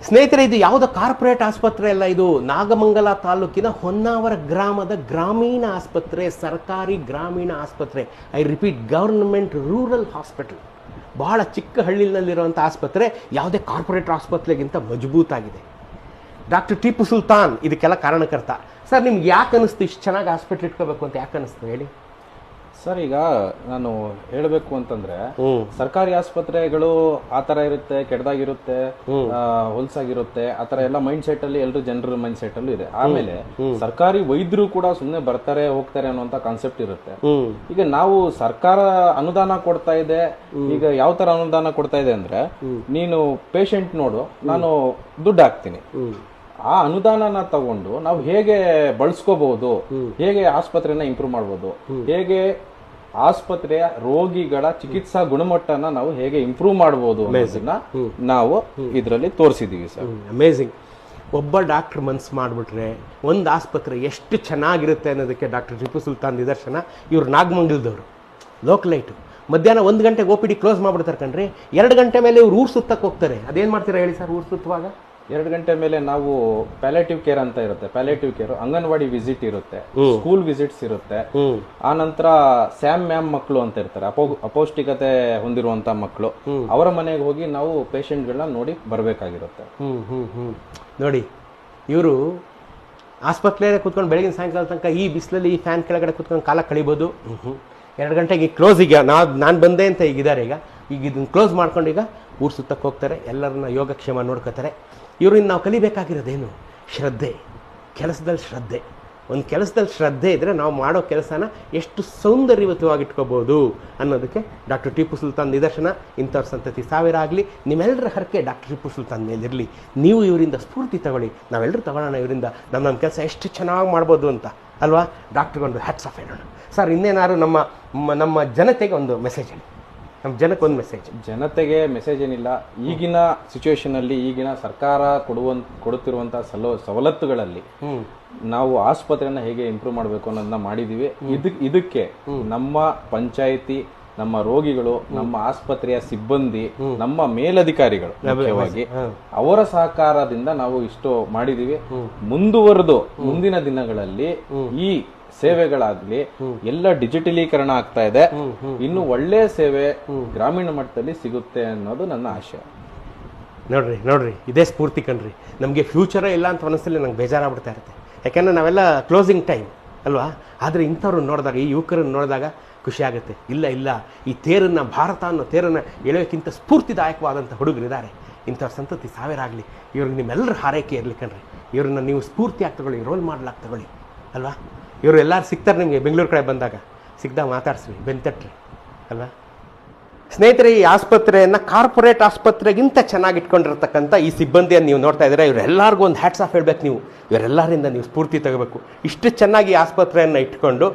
ಸ್ನೇಹಿತರೆ, ಇದು ಯಾವುದೋ ಕಾರ್ಪೊರೇಟ್ ಆಸ್ಪತ್ರೆ ಅಲ್ಲ, ಇದು ನಾಗಮಂಗಲ ತಾಲೂಕಿನ ಹೊನ್ನಾವರ ಗ್ರಾಮದ ಗ್ರಾಮೀಣ ಆಸ್ಪತ್ರೆ, ಸರ್ಕಾರಿ ಗ್ರಾಮೀಣ ಆಸ್ಪತ್ರೆ. I repeat, government rural hospital. ಬಹಳ ಚಿಕ್ಕ ಹಳ್ಳಿನಲ್ಲಿರುವಂಥ ಆಸ್ಪತ್ರೆ, ಯಾವುದೇ ಕಾರ್ಪೊರೇಟ್ ಆಸ್ಪತ್ರೆಗಿಂತ ಮಜಬೂತಾಗಿದೆ. ಡಾಕ್ಟರ್ ಟಿಪ್ಪು ಸುಲ್ತಾನ್ ಇದಕ್ಕೆಲ್ಲ ಕಾರಣಕರ್ತ. ಸರ್, ನಿಮ್ಗೆ ಯಾಕೆ ಅನ್ನಿಸ್ತು ಇಷ್ಟು ಚೆನ್ನಾಗಿ ಹಾಸ್ಪಿಟ್ಲ್ ಇಟ್ಕೋಬೇಕು ಅಂತ? ಯಾಕೆ ಅನ್ನಿಸ್ತು ಹೇಳಿ ಸರ್. ಈಗ ನಾನು ಹೇಳಬೇಕು ಅಂತಂದ್ರೆ, ಸರ್ಕಾರಿ ಆಸ್ಪತ್ರೆಗಳು ಆತರ ಇರುತ್ತೆ, ಕೆಟ್ಟದಾಗಿರುತ್ತೆ, ಹೊಲ್ಸಾಗಿರುತ್ತೆ, ಆತರ ಎಲ್ಲ ಮೈಂಡ್ ಸೆಟ್ ಅಲ್ಲಿ ಎಲ್ಲರೂ ಜನರ ಮೈಂಡ್ ಸೆಟ್ ಅಲ್ಲೂ ಇದೆ. ಆಮೇಲೆ ಸರ್ಕಾರಿ ವೈದ್ಯರು ಕೂಡ ಸುಮ್ಮನೆ ಬರ್ತಾರೆ ಹೋಗ್ತಾರೆ ಅನ್ನುವಂತ ಕಾನ್ಸೆಪ್ಟ್ ಇರುತ್ತೆ. ಈಗ ನಾವು ಸರ್ಕಾರ ಅನುದಾನ ಕೊಡ್ತಾ ಇದೆ. ಈಗ ಯಾವ ತರ ಅನುದಾನ ಕೊಡ್ತಾ ಇದೆ ಅಂದ್ರೆ, ನೀನು ಪೇಷಂಟ್ ನೋಡು, ನಾನು ದುಡ್ಡು ಹಾಕ್ತೀನಿ. ಆ ಅನುದಾನನ ತಗೊಂಡು ನಾವು ಹೇಗೆ ಬಳಸ್ಕೋಬಹುದು, ಹೇಗೆ ಆಸ್ಪತ್ರೆನ ಇಂಪ್ರೂವ್ ಮಾಡಬಹುದು, ಹೇಗೆ ಆಸ್ಪತ್ರೆಯ ರೋಗಿಗಳ ಚಿಕಿತ್ಸಾ ಗುಣಮಟ್ಟನ ನಾವು ಹೇಗೆ ಇಂಪ್ರೂವ್ ಮಾಡಬಹುದು ಅನ್ನೋದನ್ನ ನಾವು ಇದರಲ್ಲಿ ತೋರಿಸಿದೀವಿ ಸರ್. ಅಮೇಝಿಂಗ್. ಒಬ್ಬ ಡಾಕ್ಟರ್ ಮನ್ಸು ಮಾಡಿಬಿಟ್ರೆ ಒಂದು ಆಸ್ಪತ್ರೆ ಎಷ್ಟು ಚೆನ್ನಾಗಿರುತ್ತೆ ಅನ್ನೋದಕ್ಕೆ ಡಾಕ್ಟರ್ ಟಿಪ್ಪು ಸುಲ್ತಾನ್ ನಿದರ್ಶನ. ಇವ್ರು ನಾಗಮಂಗಲದವರು, ಲೋಕಲೈಟು. ಮಧ್ಯಾಹ್ನ 1 ಗಂಟೆಗೆ OPD ಕ್ಲೋಸ್ ಮಾಡ್ಬಿಡ್ತಾರೆ ಕಣ್ರಿ. 2 ಗಂಟೆ ಮೇಲೆ ಇವ್ರು ಊರು ಸುತ್ತಕ್ಕೆ ಹೋಗ್ತಾರೆ. ಅದೇನು ಮಾಡ್ತೀರಾ ಹೇಳಿ ಸರ್? ಊರು ಸುತ್ತುವಾಗ 2 ಗಂಟೆ ಮೇಲೆ ನಾವು ಪ್ಯಾಲೇಟಿವ್ ಕೇರ್ ಅಂತ ಇರುತ್ತೆ. ಪ್ಯಾಲೇಟಿವ್ ಕೇರ್ ಅಂಗನವಾಡಿ ವಿಸಿಟ್ ಇರುತ್ತೆ, ಸ್ಕೂಲ್ ವಿಸಿಟ್ಸ್ ಇರುತ್ತೆ. ಆ ನಂತರ ಸ್ಯಾಮ್ ಮ್ಯಾಮ್ ಮಕ್ಕಳು ಅಂತ ಇರ್ತಾರೆ, ಅಪೌಷ್ಟಿಕತೆ ಹೊಂದಿರುವಂತ ಮಕ್ಕಳು. ಅವರ ಮನೆಗೆ ಹೋಗಿ ನಾವು ಪೇಷಂಟ್ಗಳನ್ನ ನೋಡಿ ಬರಬೇಕಾಗಿರುತ್ತೆ. ನೋಡಿ, ಇವರು ಆಸ್ಪತ್ರೆಯಲ್ಲಿ ಕೂತ್ಕೊಂಡು ಬೆಳಗಿನ ಸಾಯಂಕಾಲ ತನಕ ಈ ಬಿಸಿಲಲ್ಲಿ ಈ ಫ್ಯಾನ್ ಕೆಳಗಡೆ ಕೂತ್ಕೊಂಡು ಕಾಲ ಕಳಿಬೋದು. 2 ಗಂಟೆಗೆ ಕ್ಲೋಸ್. ಈಗ ನಾನು ಬಂದೆ ಅಂತ ಈಗಿದ್ದಾರೆ. ಈಗ ಇದನ್ನು ಕ್ಲೋಸ್ ಮಾಡ್ಕೊಂಡು ಈಗ ಊರು ಸುತ್ತಕ್ಕೆ ಹೋಗ್ತಾರೆ, ಎಲ್ಲರನ್ನ ಯೋಗಕ್ಷೇಮ ನೋಡ್ಕೋತಾರೆ. ಇವರಿಂದ ನಾವು ಕಲಿಬೇಕಾಗಿರೋದೇನು? ಶ್ರದ್ಧೆ. ಕೆಲಸದಲ್ಲಿ ಶ್ರದ್ಧೆ. ಒಂದು ಕೆಲಸದಲ್ಲಿ ಶ್ರದ್ಧೆ ಇದ್ದರೆ ನಾವು ಮಾಡೋ ಕೆಲಸನ ಎಷ್ಟು ಸೌಂದರ್ಯಯುತವಾಗಿಟ್ಕೋಬೋದು ಅನ್ನೋದಕ್ಕೆ ಡಾಕ್ಟರ್ ಟಿಪ್ಪು ಸುಲ್ತಾನ್ ನಿದರ್ಶನ. ಇಂಥವ್ರ ಸಂತತಿ ಸಾವಿರ ಆಗಲಿ. ನಿಮ್ಮೆಲ್ಲರ ಹರಕೆ ಡಾಕ್ಟರ್ ಟಿಪ್ಪು ಸುಲ್ತಾನ್ ಮೇಲಿರಲಿ. ನೀವು ಇವರಿಂದ ಸ್ಫೂರ್ತಿ ತಗೊಳ್ಳಿ. ನಾವೆಲ್ಲರೂ ತಗೊಳ್ಳೋಣ ಇವರಿಂದ. ನಮ್ಮ ಕೆಲಸ ಎಷ್ಟು ಚೆನ್ನಾಗಿ ಮಾಡ್ಬೋದು ಅಂತ ಅಲ್ವಾ? ಡಾಕ್ಟ್ರಿಗೊಂದು ಹ್ಯಾಟ್ಸ್ ಆಫ್ ಹೇಳೋಣ. ಸರ್, ಇನ್ನೇನಾದ್ರು ನಮ್ಮ ಜನತೆಗೆ ಒಂದು ಮೆಸೇಜ್ ಹೇಳಿ. ನಮ್ಮ ಜನಕ್ಕೆ ಒಂದು ಮೆಸೇಜ್. ಜನತೆಗೆ ಮೆಸೇಜ್ ಏನಿಲ್ಲ. ಈಗಿನ ಸಿಚುವೇಶನ್ ಅಲ್ಲಿ, ಈಗಿನ ಸರ್ಕಾರ ಕೊಡುತ್ತಿರುವಂತಹ ಸವಲತ್ತುಗಳಲ್ಲಿ ನಾವು ಆಸ್ಪತ್ರೆಯನ್ನ ಹೇಗೆ ಇಂಪ್ರೂವ್ ಮಾಡಬೇಕು ಅನ್ನೋದನ್ನ ಮಾಡಿದೀವಿ. ಇದಕ್ಕೆ ನಮ್ಮ ಪಂಚಾಯಿತಿ, ನಮ್ಮ ರೋಗಿಗಳು, ನಮ್ಮ ಆಸ್ಪತ್ರೆಯ ಸಿಬ್ಬಂದಿ, ನಮ್ಮ ಮೇಲಧಿಕಾರಿಗಳು ಮುಖ್ಯವಾಗಿ ಅವರ ಸಹಕಾರದಿಂದ ನಾವು ಇಷ್ಟು ಮಾಡಿದೀವಿ. ಮುಂದುವರೆದು ಮುಂದಿನ ದಿನಗಳಲ್ಲಿ ಈ ಸೇವೆಗಳಾಗ್ಲಿ ಎಲ್ಲ ಡಿಜಿಟಲೀಕರಣ ಆಗ್ತಾ ಇದೆ. ಇನ್ನು ಒಳ್ಳೆ ಸೇವೆ ಗ್ರಾಮೀಣ ಮಟ್ಟದಲ್ಲಿ ಸಿಗುತ್ತೆ ಅನ್ನೋದು ನನ್ನ ಆಶಯ. ನೋಡ್ರಿ ಇದೇ ಸ್ಫೂರ್ತಿ ಕಣ್ರಿ. ನಮಗೆ ಫ್ಯೂಚರೇ ಇಲ್ಲ ಅಂತ ಮನಸ್ಸಲ್ಲಿ ನಂಗೆ ಬೇಜಾರಾಗ್ಬಿಡ್ತಾ ಇರುತ್ತೆ. ಯಾಕೆಂದ್ರೆ ನಾವೆಲ್ಲ ಕ್ಲೋಸಿಂಗ್ ಟೈಮ್ ಅಲ್ವಾ? ಆದರೆ ಇಂಥವ್ರನ್ನ ನೋಡಿದಾಗ, ಈ ಯುವಕರನ್ನು ನೋಡಿದಾಗ ಖುಷಿ ಆಗುತ್ತೆ. ಇಲ್ಲ, ಈ ತೇರನ್ನು, ಭಾರತ ಅನ್ನೋ ತೇರನ್ನು ಎಳೆಯೋಕ್ಕಿಂತ ಸ್ಫೂರ್ತಿದಾಯಕವಾದಂಥ ಹುಡುಗರಿದ್ದಾರೆ. ಇಂಥವ್ರ ಸಂತತಿ ಸಾವಿರ ಆಗಲಿ. ಇವ್ರಿಗೆ ನಿಮ್ಮೆಲ್ಲರ ಹಾರೈಕೆ ಇರಲಿ ಕಣ್ರಿ. ಇವ್ರನ್ನ ನೀವು ಸ್ಫೂರ್ತಿಯಾಗಿ ತಗೊಳ್ಳಿ, ರೋಲ್ ಮಾಡಲಾಗಿ ತಗೊಳ್ಳಿ ಅಲ್ವಾ? ಇವರು ಎಲ್ಲರೂ ಸಿಗ್ತಾರೆ ನಿಮಗೆ. ಬೆಂಗಳೂರು ಕಡೆ ಬಂದಾಗ ಸಿಗ್ದಾಗ ಮಾತಾಡ್ಸ್ರಿ, ಬೆಂತಟ್ರಿ ಅಲ್ವಾ? ಸ್ನೇಹಿತರೆ, ಈ ಆಸ್ಪತ್ರೆಯನ್ನು ಕಾರ್ಪೊರೇಟ್ ಆಸ್ಪತ್ರೆಗಿಂತ ಚೆನ್ನಾಗಿ ಇಟ್ಕೊಂಡಿರ್ತಕ್ಕಂಥ ಈ ಸಿಬ್ಬಂದಿಯನ್ನು ನೀವು ನೋಡ್ತಾ ಇದ್ದೀರಾ. ಇವರೆಲ್ಲರಿಗೂ ಒಂದು ಹ್ಯಾಟ್ಸ್ ಆಫ್ ಹೇಳ್ಬೇಕು ನೀವು. ಇವರೆಲ್ಲರಿಂದ ನೀವು ಸ್ಫೂರ್ತಿ ತಗೋಬೇಕು. ಇಷ್ಟು ಚೆನ್ನಾಗಿ ಆಸ್ಪತ್ರೆಯನ್ನು ಇಟ್ಕೊಂಡು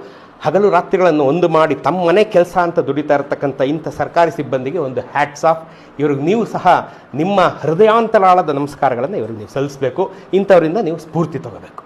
ಹಗಲು ರಾತ್ರಿಗಳನ್ನು ಒಂದು ಮಾಡಿ ತಮ್ಮ ಮನೆ ಕೆಲಸ ಅಂತ ದುಡಿತಾ ಇರತಕ್ಕಂಥ ಇಂಥ ಸರ್ಕಾರಿ ಸಿಬ್ಬಂದಿಗೆ ಒಂದು ಹ್ಯಾಟ್ಸ್ ಆಫ್. ಇವ್ರಿಗೆ ನೀವು ಸಹ ನಿಮ್ಮ ಹೃದಯಾಂತರಾಳದ ನಮಸ್ಕಾರಗಳನ್ನು ಇವ್ರಿಗೆ ನೀವು ಸಲ್ಲಿಸಬೇಕು. ಇಂಥವರಿಂದ ನೀವು ಸ್ಫೂರ್ತಿ ತಗೋಬೇಕು.